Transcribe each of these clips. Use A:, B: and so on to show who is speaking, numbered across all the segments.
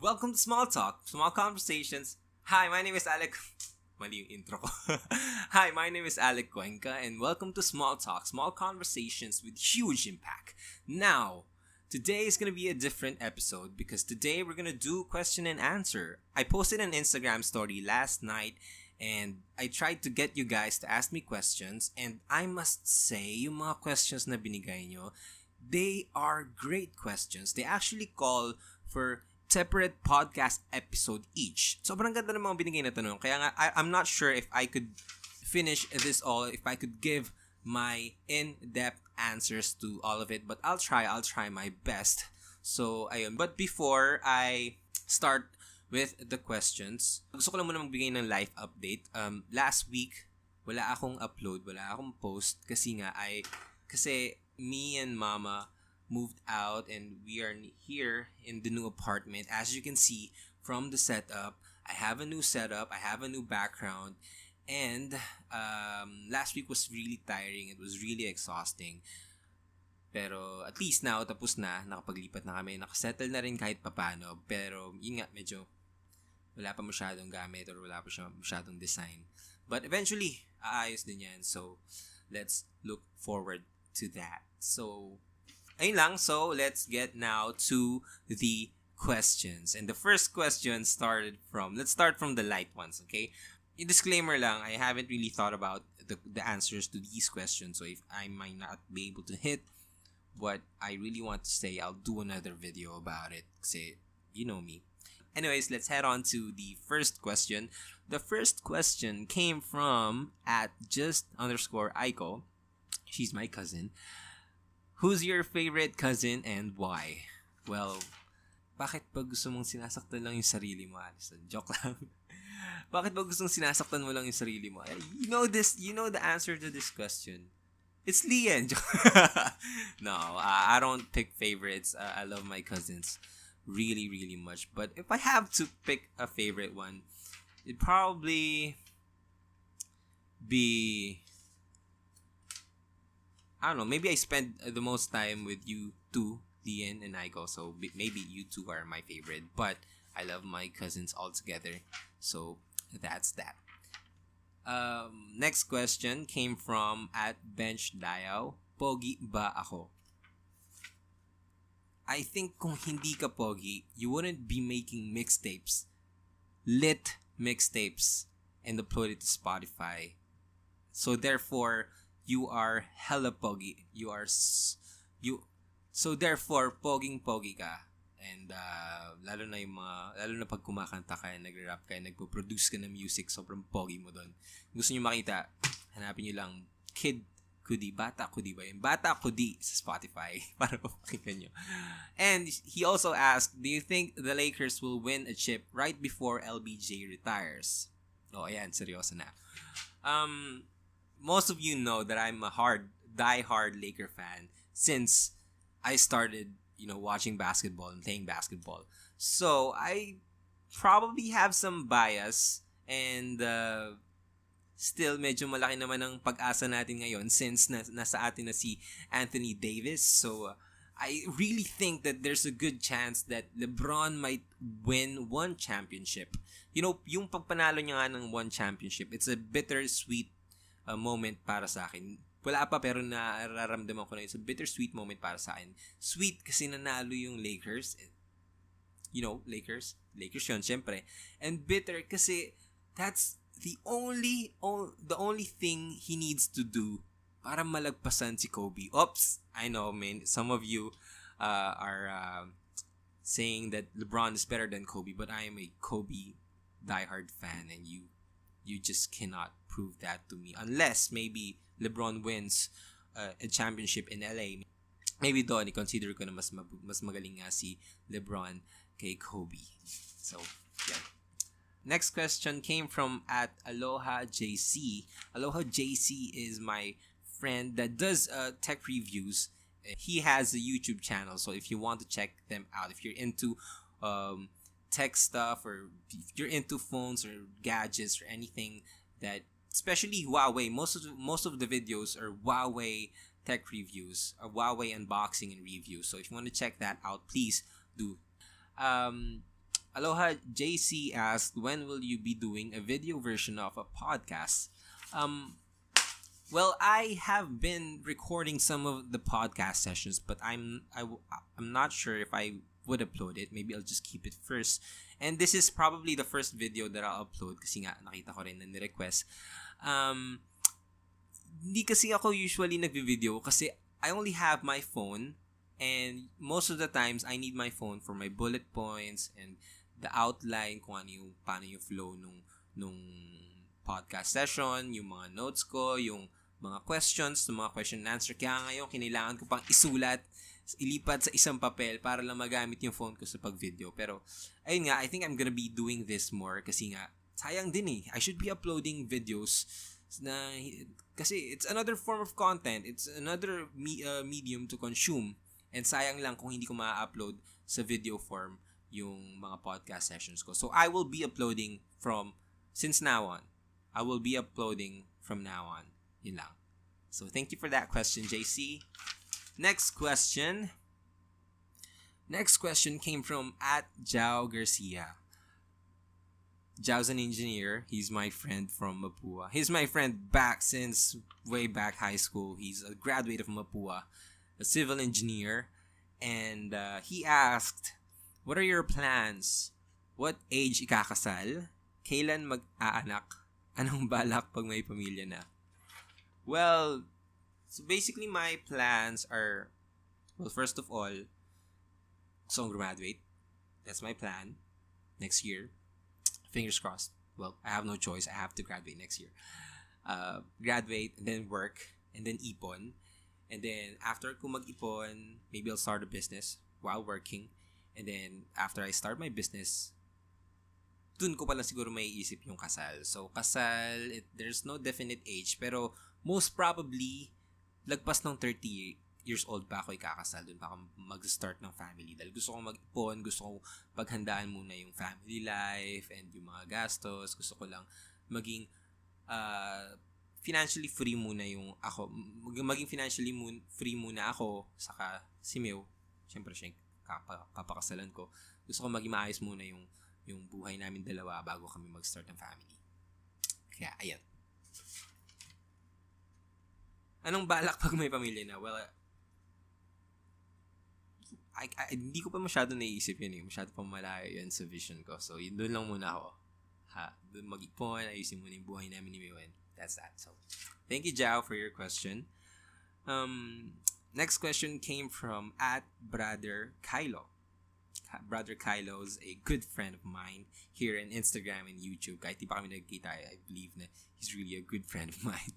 A: Welcome to Small Talk, Small Conversations. Hi, my name is Alec. Mali yung intro ko. Hi, my name is Alec Cuenca, and welcome to Small Talk, Small Conversations with huge impact. Now, today is going to be a different episode because today we're going to do question and answer. I posted an Instagram story last night and I tried to get you guys to ask me questions, and I must say, yung mga questions na binigay nyo, they are great questions. They actually call for separate podcast episode each. Sobrang ganda ng mga binigay na tanong. Kaya nga, I'm not sure if I could finish this all, if I could give my in-depth answers to all of it. But I'll try my best. So, ayun. But before I start with the questions, gusto ko lang muna magbigay ng life update. Last week, wala akong upload, wala akong post kasi me and Mama moved out and we are here in the new apartment. As you can see from the setup, I have a new setup, I have a new background, and last week was really tiring. It was really exhausting. Pero at least now, tapos na, nakapaglipat na kami, nakasettle na rin kahit papano. Pero yun nga, medyo wala pa masyadong gamit or wala pa masyadong design. But eventually, aayos din yan. So, let's look forward to that. So, ayun lang. So, let's get now to the questions. And the first question let's start from the light ones, okay? A disclaimer lang, I haven't really thought about the answers to these questions. So, if I might not be able to hit what I really want to say, I'll do another video about it. Kasi, you know me. Anyways, let's head on to the first question. The first question came from @just_Aiko. She's my cousin. Who's your favorite cousin and why? Well, bakit pag gusto mong sinasaktan lang yung sarili mo, Alison? Joke lang. Bakit pag gusto mong sinasaktan mo lang yung sarili mo? You know the answer to this question. It's Lian. No, I don't pick favorites. I love my cousins really, really much. But if I have to pick a favorite one, it'd probably be, I don't know, maybe I spend the most time with you two, Lian and Aiko, so maybe you two are my favorite, but I love my cousins all together, so that's that. Next question came from @BenchDayao. Pogi ba ako? I think kung hindi ka pogi, you wouldn't be making mixtapes, lit mixtapes, and upload it to Spotify. So therefore, you are hella pogi. So therefore, poging-pogi ka. And lalo na pag kumakanta ka, nag-rap ka, nagpo-produce ka ng music, sobrang pogi mo doon. Gusto niyo makita, hanapin niyo lang Bata Kudi ba yun? Bata Kudi sa Spotify para pakinggan nyo. And he also asked, do you think the Lakers will win a chip right before LBJ retires? Oh, ayan, seryoso na. Most of you know that I'm a die-hard Laker fan since I started, watching basketball and playing basketball. So, I probably have some bias and still medyo malaki naman ang pag-asa natin ngayon since nasa atin na si Anthony Davis. So, I really think that there's a good chance that LeBron might win one championship. Yung pagpanalo niya nga ng one championship, it's a bittersweet moment para sa akin. Wala pa pero nararamdaman ko na it's a bittersweet moment para sa akin. Sweet kasi nanalo yung Lakers. Lakers yun, syempre. And bitter kasi that's the only thing he needs to do para malagpasan si Kobe. Oops, I know, man. Some of you are saying that LeBron is better than Kobe, but I am a Kobe diehard fan, and you just cannot prove that to me unless maybe LeBron wins a championship in LA. Maybe doon i-consider ko na mas magaling nga si LeBron kay Kobe. So, yeah. Next question came from @AlohaJC. AlohaJC is my friend that does tech reviews. He has a YouTube channel, so if you want to check them out, if you're into tech stuff or if you're into phones or gadgets or anything that, especially Huawei, most of the videos are Huawei tech reviews or Huawei unboxing and reviews. So if you want to check that out, please do. Aloha JC asked, when will you be doing a video version of a podcast? Well, I have been recording some of the podcast sessions, but I'm not sure if I would upload it. Maybe I'll just keep it first. And this is probably the first video that I'll upload kasi nga nakita ko rin na ni-request. Hindi kasi ako usually nagvi-video kasi I only have my phone, and most of the times I need my phone for my bullet points and the outline kung ano yung paano yung flow nung podcast session, yung mga notes ko, yung mga questions, yung mga question and answer. Kaya ngayon kailangan ko pang isulat, ilipat sa isang papel para lang magamit yung phone ko sa pag-video. Pero ayun nga, I think I'm gonna be doing this more kasi nga sayang din I should be uploading videos na kasi it's another form of content. It's another medium to consume. And sayang lang kung hindi ko ma-upload sa video form yung mga podcast sessions ko. So I will be uploading since now on. I will be uploading from now on. Yun lang. So thank you for that question, JC. Next question came from @Jao Garcia. Jao's an engineer. He's my friend from Mapua. He's my friend back since way back high school. He's a graduate of Mapua, a civil engineer. And he asked, what are your plans? What age ikakasal? Kailan mag-aanak? Anong balak pag may pamilya na? Well, so basically my plans are, well, first of all, gusto kong graduate. That's my plan. Next year. Fingers crossed. Well, I have no choice. I have to graduate next year. Graduate, and then work, and then ipon. And then after ko mag-ipon, maybe I'll start a business while working. And then after I start my business, dun ko pala siguro may isip yung kasal. So kasal, there's no definite age. Pero most probably, lagpas ng 30 years old pa ako ikakasal. Dun pa ako mag-start ng family. Dahil gusto ko mag-ipon, gusto ko paghandaan muna yung family life and yung mga gastos. Gusto ko lang maging financially free muna yung ako. Maging financially free muna ako. Saka si Mew, syempre siya papakasalan ko. Gusto ko maging maayos muna yung buhay namin dalawa bago kami mag-start ng family. Kaya, ayan. Anong balak pag may pamilya na? Well, hindi ko pa masyado naiisip yun Masyado pa malayo yun sa vision ko. So, yun doon lang muna ako. Doon mag-ipon, ayusin muna yung buhay namin ni Mewen. That's that. So, thank you, Jao, for your question. Next question came from @Brother Kylo. Brother Kylo is a good friend of mine here in Instagram and YouTube. Kahit di pa kami nagkita, I believe na he's really a good friend of mine.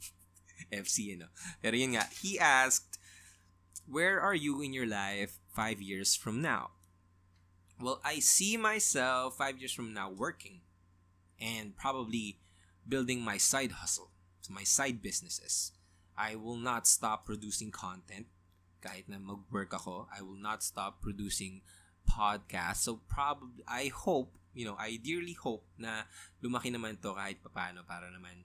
A: FC, Pero yun nga, he asked, where are you in your life 5 years from now? Well, I see myself 5 years from now working and probably building my side hustle, my side businesses. I will not stop producing content kahit na mag-work ako. I will not stop producing podcasts. So probably, I dearly hope na lumaki naman to kahit papano para naman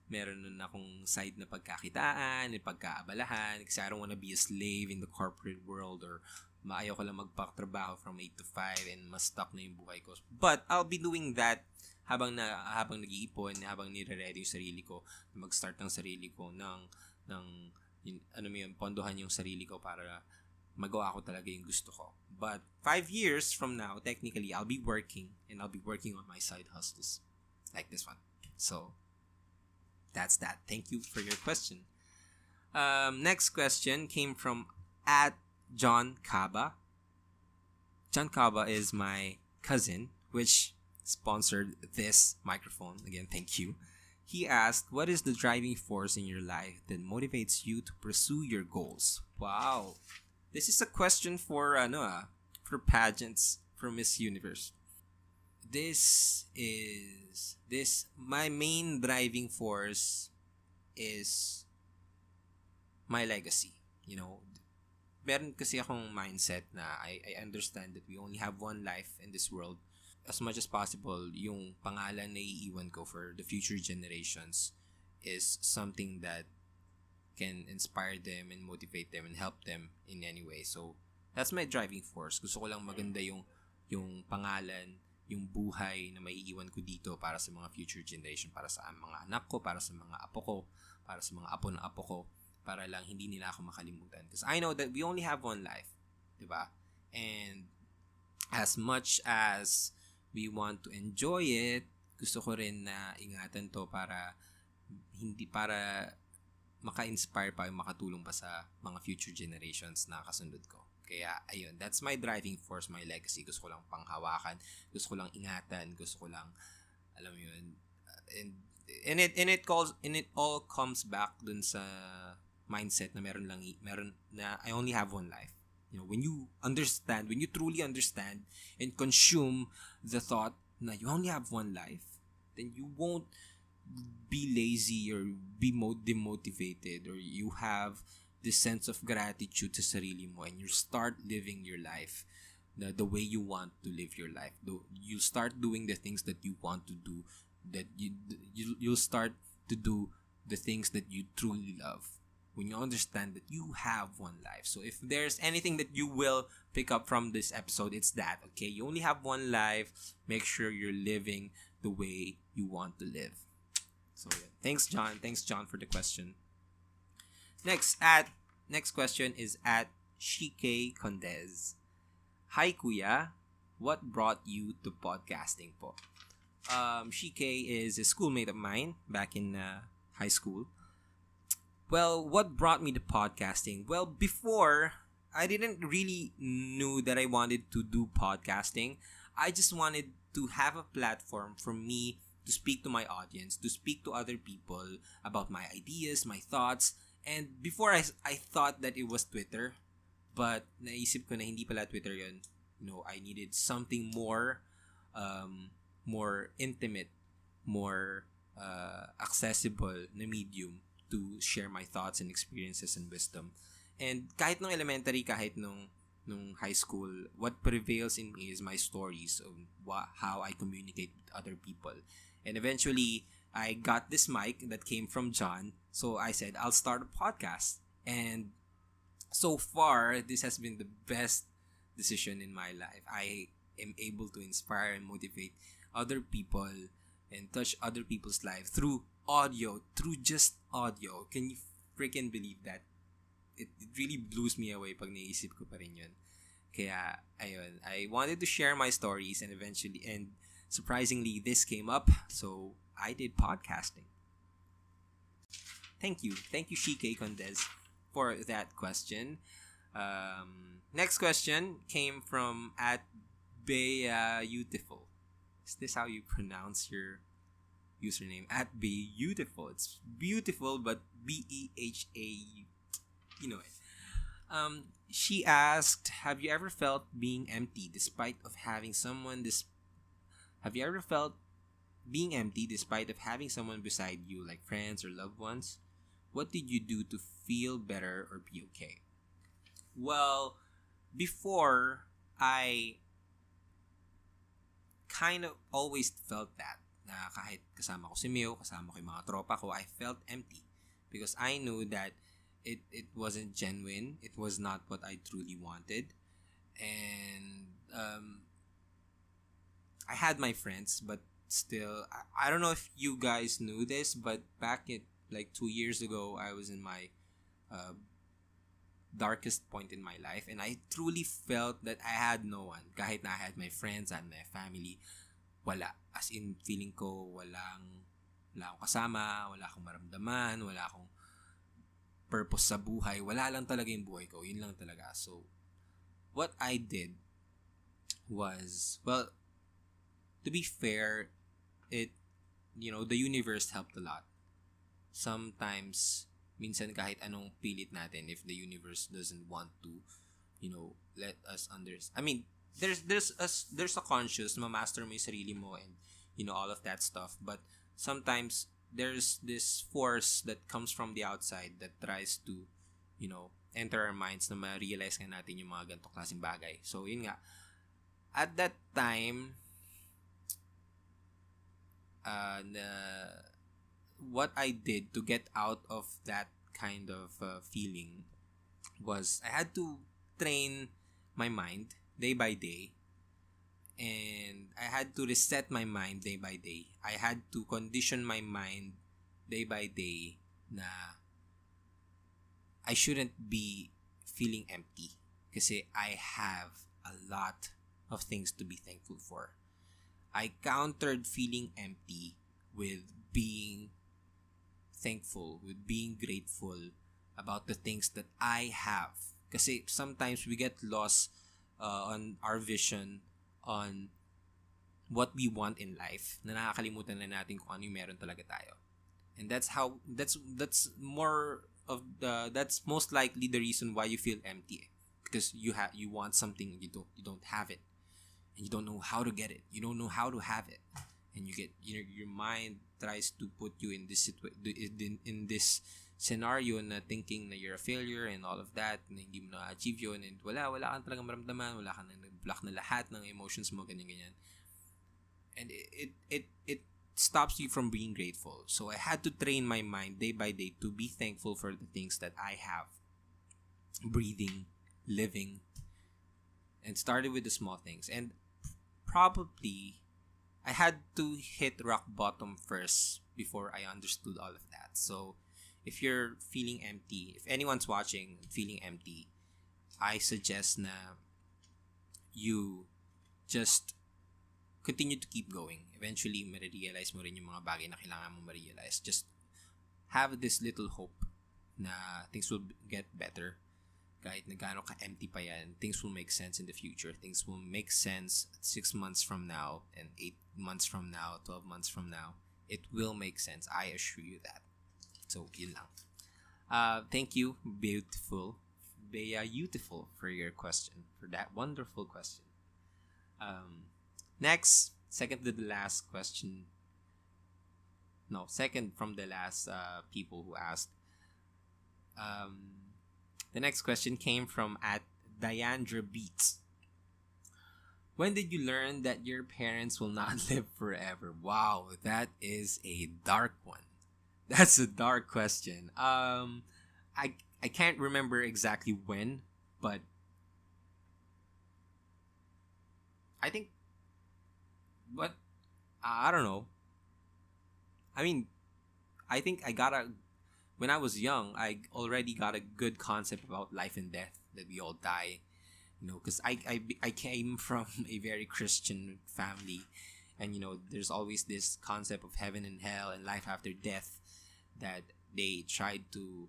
A: meron nun akong side na pagkakitaan, pagkaabalahan, kasi I don't wanna be a slave in the corporate world or maayaw ko lang magpatrabaho from 8 to 5 and mas stuck na yung buhay ko. But I'll be doing that habang nag-iipon, habang nire-ready yung sarili ko, mag-start ng sarili ko pondohan yung sarili ko para magawa ko talaga yung gusto ko. But 5 years from now, technically, I'll be working and I'll be working on my side hustles like this one. So, that's that. Thank you for your question. Next question came from @John Caba. John Caba is my cousin, which sponsored this microphone. Again, thank you. He asked, what is the driving force in your life that motivates you to pursue your goals? Wow. This is a question for pageants, for Miss Universe. My main driving force is my legacy. Meron kasi akong mindset na I understand that we only have one life in this world. As much as possible, yung pangalan na iiwan ko for the future generations is something that can inspire them and motivate them and help them in any way. So, that's my driving force. Gusto ko lang maganda yung pangalan, yung buhay na maiiwan ko dito para sa mga future generation, para sa mga anak ko, para sa mga apo ko, para sa mga apo ng apo ko, para lang hindi nila ako makalimutan. Because I know that we only have one life, diba? And as much as we want to enjoy it, gusto ko rin na ingatan to para maka-inspire pa, makatulong pa sa mga future generations na kasunod ko. Kaya, ayun, that's my driving force, my legacy. Gusto ko lang panghawakan, gusto ko lang ingatan, gusto ko lang, alam mo yun, and it all comes back dun sa mindset na meron na I only have one life. You know, when you truly understand and consume the thought na you only have one life, then you won't be lazy or be demotivated, or you have this sense of gratitude sa sarili mo, and you start living your life the way you want to live your life. You start doing the things that you want to do, that you'll start to do the things that you truly love when you understand that you have one life. So if there's anything that you will pick up from this episode, it's that, okay? You only have one life. Make sure you're living the way you want to live. So yeah. Thanks John for the question. Next question is at Shike Condez. Hi Kuya, what brought you to podcasting po? Shike is a schoolmate of mine back in high school. Well, what brought me to podcasting? Well, before, I didn't really knew that I wanted to do podcasting. I just wanted to have a platform for me to speak to my audience, to speak to other people about my ideas, my thoughts. And before I thought that it was Twitter, but naisip ko na hindi pala Twitter yun. You know, I needed something more intimate, more accessible na medium to share my thoughts and experiences and wisdom. And kahit nung elementary, kahit nung high school, what prevails in me is my stories of how I communicate with other people. And eventually, I got this mic that came from John. So I said, I'll start a podcast. And so far, this has been the best decision in my life. I am able to inspire and motivate other people and touch other people's life through just audio. Can you freaking believe that? It really blows me away pag naisip ko pa rin yun. Kaya, ayun, I wanted to share my stories, and surprisingly, this came up, so I did podcasting. Thank you, Shike Condez, for that question. Next question came from at Beautiful. Is this how you pronounce your username? At Beautiful. It's beautiful, but BEHA. You know it. She asked, "Have you ever felt being empty despite of having someone beside you, like friends or loved ones? What did you do to feel better or be okay?" Well, before, I kind of always felt that na kahit kasama ko si Mio, kasama ko yung mga tropa ko, I felt empty because I knew that it wasn't genuine. It was not what I truly wanted. And I had my friends, but still, I don't know if you guys knew this, but back like 2 years ago, I was in my darkest point in my life, and I truly felt that I had no one. Kahit na I had my friends and my family, wala. As in, feeling ko wala akong kasama, wala akong maramdaman, wala akong purpose sa buhay. Wala lang talaga yung buhay ko. Yun lang talaga. So, what I did was, well, to be fair, the universe helped a lot. Sometimes, minsan kahit anong pilit natin, if the universe doesn't want to, let us understand. I mean, there's a conscious, ma-master mo yung sarili mo and, all of that stuff. But sometimes, there's this force that comes from the outside that tries to, enter our minds na ma-realize nga natin yung mga ganitong klaseng bagay. So, yun nga. At that time, what I did to get out of that kind of feeling was I had to train my mind day by day And I had to reset my mind day by day. I had to condition my mind day by day na I shouldn't be feeling empty kasi I have a lot of things to be thankful for. I countered feeling empty with being thankful, with being grateful about the things that I have. Kasi sometimes we get lost on our vision, on what we want in life, na nakakalimutan na natin kung ano yung meron talaga tayo. And that's more of that's most likely the reason why you feel empty, because you want something, you don't have it, and you don't know how to get it, you don't know how to have it, and your mind tries to put you in this scenario na thinking na you're a failure and all of that, na hindi mo na-achieve yun, and wala kang talagang maramdaman, wala kang nag-block na lahat ng emotions mo, ganyan. And it stops you from being grateful. So I had to train my mind day by day to be thankful for the things that I have. Breathing, living, and started with the small things. And probably I had to hit rock bottom first before I understood all of that. So if you're feeling empty, if anyone's watching feeling empty, I suggest na you just continue to keep going. Eventually, ma-realize mo rin yung mga bagay na kailangan mo ma-realize. Just have this little hope na things will get better. Kahit na gaano ka-empty pa yan, things will make sense in the future. Things will make sense 6 months from now, and 8 months from now, 12 months from now. It will make sense. I assure you that. So, yun lang. Thank you, beautiful for your question, for that wonderful question. Next, second from the last people who asked. The next question came from at Diandra Beats. When did you learn that your parents will not live forever? Wow, that is a dark one. That's a dark question. I can't remember exactly when, but I think. But I don't know. I mean, I think when I was young, I already got a good concept about life and death, that we all die, because I came from a very Christian family, and there's always this concept of heaven and hell and life after death that they tried to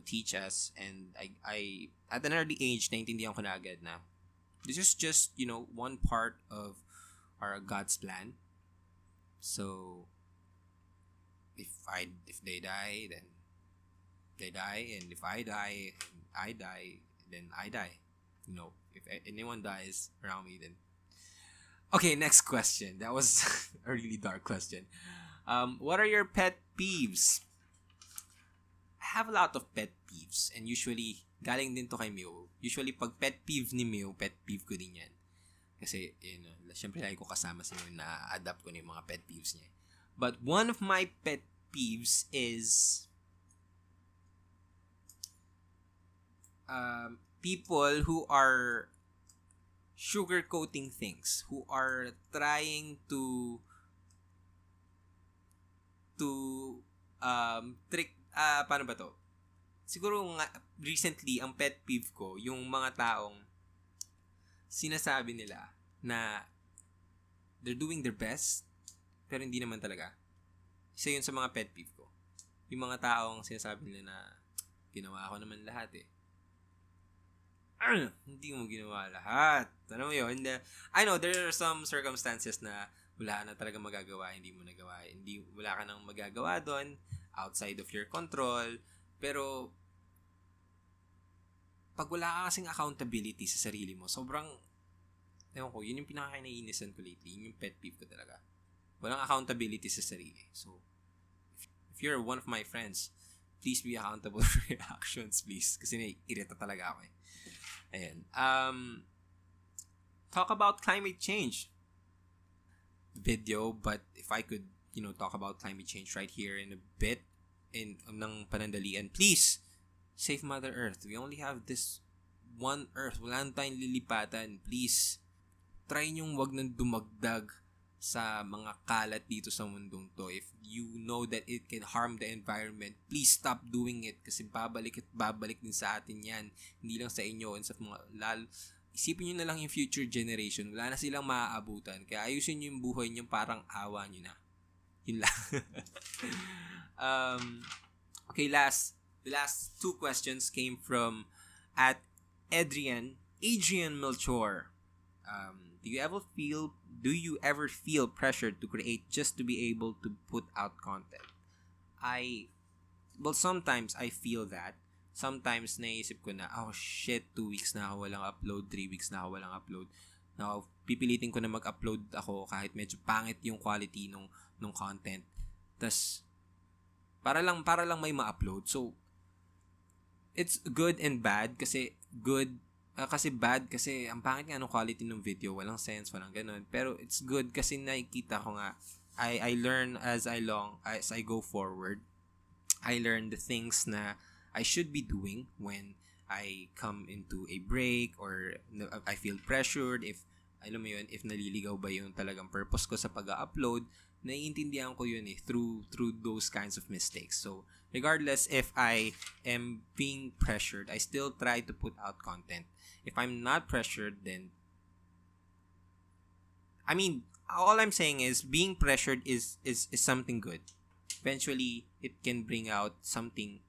A: teach us, and I at an early age naintindihan ko na agad na this is just one part of our God's plan. So if they die, then they die, and if I die and I die, then I die. If anyone dies around me, then okay. Next question. That was a really dark question. What are your pet peeves? I have a lot of pet peeves, and usually galing din to kay Mio. Usually pag pet peeve ni Mio, pet peeve ko din yan. Kasi, syempre lagi ko kasama sa inyo na adapt ko na yung mga pet peeves niya. But one of my pet peeves is people who are sugarcoating things, who are trying to trick, paano ba to? Siguro nga, recently, ang pet peeve ko, yung mga taong sinasabi nila na they're doing their best, pero hindi naman talaga. Isa yun sa mga pet peeve ko. Yung mga taong sinasabi nila na ginawa ko naman lahat eh. Hindi mo ginawa lahat. Ano mo yun? I know there are some circumstances na wala na talaga magagawa, hindi mo nagawa. Wala ka nang magagawa doon, outside of your control. Pero pag wala ka kasing accountability sa sarili mo, sobrang, ewan ko, yun yung pinaka-naiinisan ko lately. Yun yung pet peeve ko talaga. Walang accountability sa sarili. So, if you're one of my friends, please be accountable for your actions, please. Kasi naiirita talaga ako eh. Ayan. Talk about climate change video, but if I could, talk about climate change right here in a bit, ng panandalian, please, save Mother Earth. We only have this one Earth. Wala na tayong lilipatan. Please, try nyong wag nang dumagdag sa mga kalat dito sa mundong to. If you know that it can harm the environment, please stop doing it kasi babalik at babalik din sa atin yan. Hindi lang sa inyo and sa mga isipin nyo na lang yung future generation. Wala na silang maaabutan. Kaya ayusin nyo yung buhay nyo, parang awa nyo na. Yun lang. Okay, the last two questions came from at Adrian Melchor. Do you ever feel pressured to create just to be able to put out content? Sometimes I feel that. Sometimes naisip ko na, oh shit, 2 weeks na ako walang upload, 3 weeks na ako walang upload. Now, pipilitin ko na mag-upload ako kahit medyo pangit yung quality nung content. Tas para lang may ma-upload. So, it's good and bad kasi bad kasi ang pangit nga ng quality ng video, walang sense, walang ganun. Pero it's good kasi nakikita ko nga I learn as I go forward. I learn the things na I should be doing when I come into a break or I feel pressured, if alam mo yun, if naliligaw ba yung talagang purpose ko sa pag-upload, naiintindihan ko yun through those kinds of mistakes. So regardless if I am being pressured, I still try to put out content. If I'm not pressured, then all I'm saying is being pressured is something good. Eventually, it can bring out something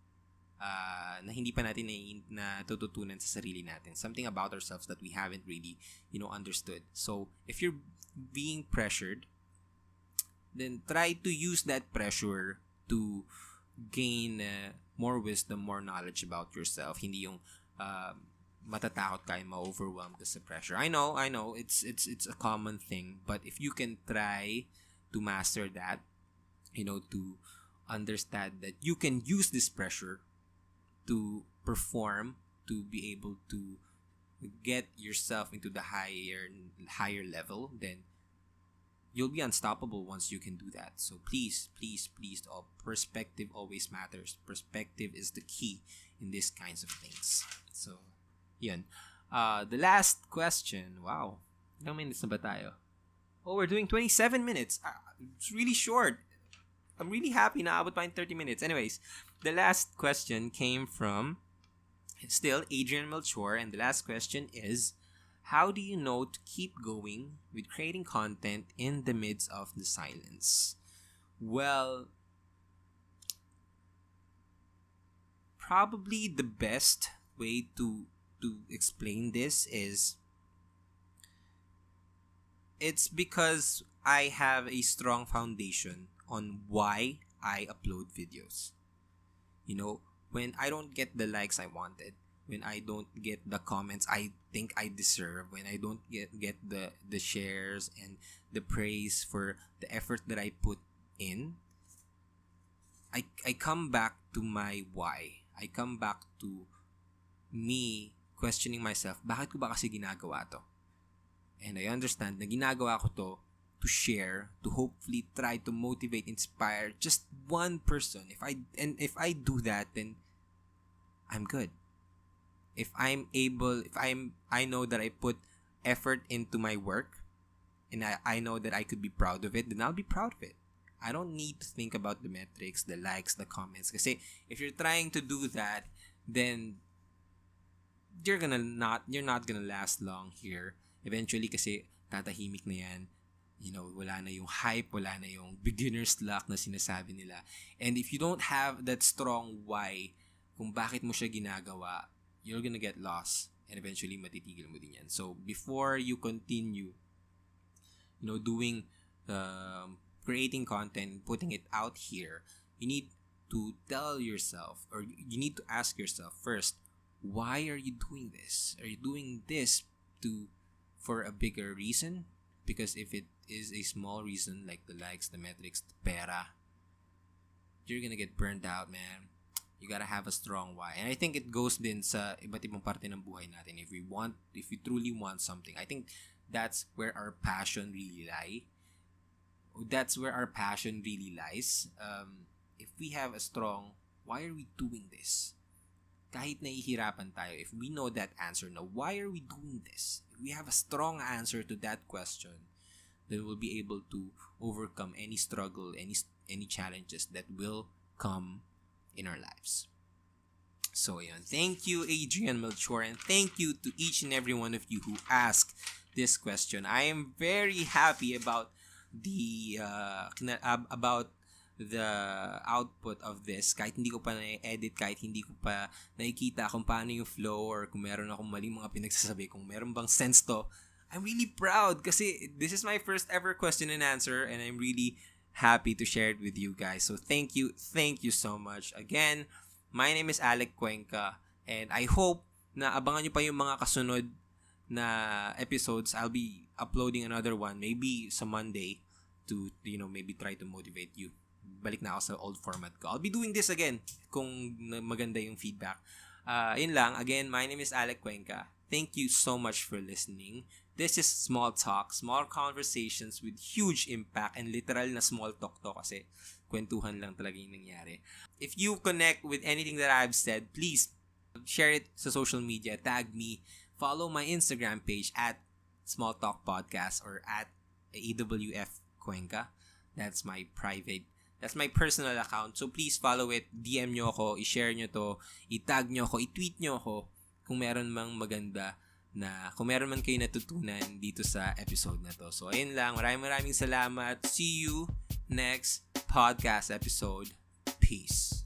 A: na hindi pa natin natututunan sa sarili natin. Something about ourselves that we haven't really, understood. So, if you're being pressured, then try to use that pressure to gain more wisdom, more knowledge about yourself. Hindi yung matatakot ka and ma-overwhelm ka sa pressure. I know, it's a common thing, but if you can try to master that, to understand that you can use this pressure to perform, to be able to get yourself into the higher level, then you'll be unstoppable once you can do that. So please, perspective always matters. Perspective is the key in these kinds of things. So, yun. The last question. Wow. Ilang minutes na ba tayo? Oh, we're doing 27 minutes. It's really short. I'm really happy na abot pa in 30 minutes. Anyways, the last question came from still Adrian Melchor, and the last question is, how do you know to keep going with creating content in the midst of the silence? Well, probably the best way to explain this is it's because I have a strong foundation on why I upload videos. When I don't get the likes I wanted, when I don't get the comments I think I deserve, when I don't get the shares and the praise for the effort that I put in, I come back to my why. I come back to me questioning myself, bakit ko ba kasi ginagawa to? And I understand na ginagawa ko to share, to hopefully try to motivate, inspire just one person. If I do that, then I'm good. If I know that I put effort into my work, and I know that I could be proud of it, then I'll be proud of it. I don't need to think about the metrics, the likes, the comments. Kasi if you're trying to do that, then you're not gonna last long here. Eventually, kasi tatahimik na yan. Wala na yung hype, wala na yung beginner's luck na sinasabi nila. And if you don't have that strong why kung bakit mo siya ginagawa, you're gonna get lost. And eventually, matitigil mo din yan. So, before you continue, doing, creating content, putting it out here, you need to tell yourself, or you need to ask yourself first, why are you doing this? Are you doing this for a bigger reason? Because if it is a small reason, like the likes, the metrics, the pera, you're gonna get burned out, man. You gotta have a strong why. And I think it goes din sa iba't ibang parte ng buhay natin. If you truly want something, I think that's where our passion really lies. If we have a strong, why are we doing this? kahit nahihirapan tayo, if we know that answer na, why are we doing this? If we have a strong answer to that question, then we'll be able to overcome any struggle, any challenges that will come in our lives. So, yun. Thank you, Adrian Melchor, and thank you to each and every one of you who asked this question. I am very happy about the output of this. Kahit hindi ko pa na-edit, kahit hindi ko pa nakikita kung paano yung flow or kung meron akong maling mga pinagsasabi, kung meron bang sense to, I'm really proud kasi this is my first ever question and answer, and I'm really happy to share it with you guys. So thank you so much. Again, my name is Alec Cuenca, and I hope na abangan nyo pa yung mga kasunod na episodes. I'll be uploading another one, maybe sa Monday, to, maybe try to motivate you. Balik na ako sa old format ko. I'll be doing this again kung maganda yung feedback. Yun lang. Again, my name is Alec Cuenca. Thank you so much for listening. This is Small Talk, small conversations with huge impact, and literal na small talk to kasi kwentuhan lang talaga yung nangyari. If you connect with anything that I've said, please share it sa social media, tag me, follow my Instagram page at Small Talk Podcast or at AWF Cuenca. That's my personal account. So please follow it, DM nyo ako, i-share nyo to, i-tag nyo ako, i-tweet nyo ako kung meron mang maganda kung meron man kayo natutunan dito sa episode na to. So ayun lang, maraming salamat. See you next podcast episode. Peace.